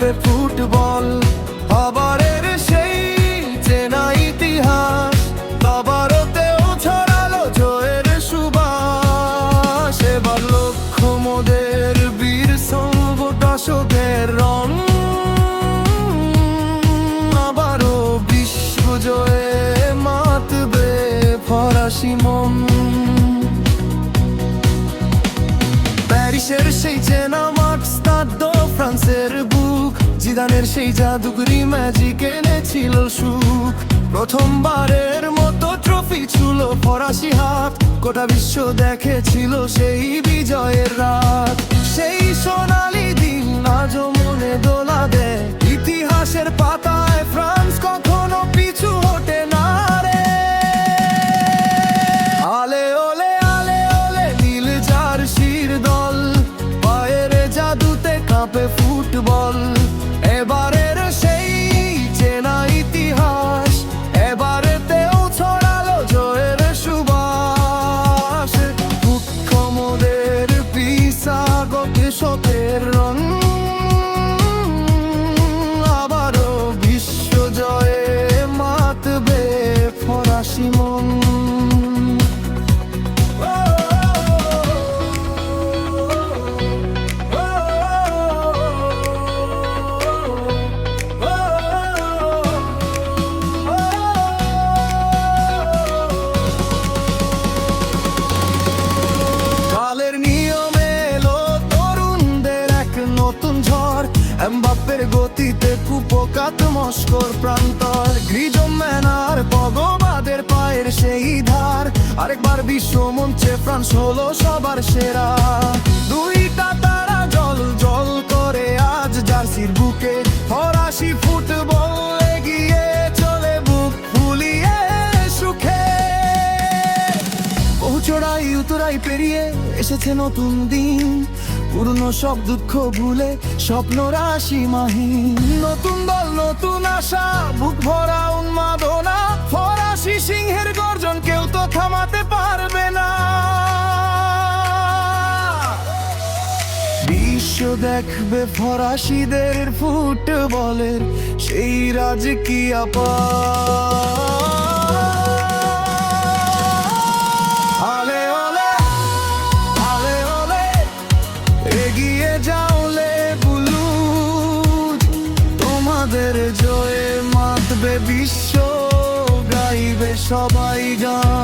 কাঁপে ফুটবল। আবারের সেই চেনা ইতিহাস, আবারতেও ছড়ালো জয়ের সুবাস। এবার লক্ষ্য মোদের বীর সর্বদাসদের রং, আবারও বিশ্বজয়ে মাতবে ফরাসি মন। প্যারিসের সেই চেনা মাঠ, স্টাড দো ফ্রান্সের বুক, জিদানের সেই জাদুকরি ম্যাজিক এনেছিল সুখ। প্রথমবারের মতো ট্রফি ছিল ফরাসি হাত, গোটা বিশ্ব দেখেছিল সেই বিজয়ের রাত। সেই সোনালি দিন আজও মনে দোলা দেয়, ইতিহাসের পাতায় ফ্রান্স কখনো পিছু হটে না রে। আলে ওলে আলে ওলে নীল জার্সির দল, পায়ের জাদুতে কাঁপে ফুটবল। এবারের সেই চেনা ইতিহাস, এবারেতেও ছড়ালো জয়ের সুবাস। দুঃখ মোদের পিসাগত শতের রং, আবারও বিশ্বজয়ে মাতবে ফরাসি মন। কালের নিয়মে এলো তরুণদের এক নতুন ঝড়, এমবাপ্পের গতিতে কুপোকাত মস্কোর প্রান্তর। গ্রিজম্যান আর পগবাদের পায়ের সেই ধার, আরেকবার বিশ্ব মঞ্চে ফ্রান্স হলো সবার সেরা। দুইটা তারা জল জল করে আজ জার্সির বুকে, ফরাসি ফুটবল এগিয়ে চলে বুক ফুলিয়ে সুখে। বহু চড়াই উতরাই পেরিয়ে এসেছে নতুন দিন, পুরনো সব দুঃখ ভুলে স্বপ্নরা সীমাহীন। নতুন দল নতুন আশা, বুক ভরা উন্মাদনা, ফরাসি সিংহের গর্জন কেউ তো থামাতে পারবে না। বিশ্ব দেখবে ফরাসিদের ফুটবলের সেই রাজকীয় পা। আলে ওলে আলে ওলে এগিয়ে যাওলে বুলুজ, তোমাদের জয়ে মাতবে বিশ্ব, গাইবে সবাই গান।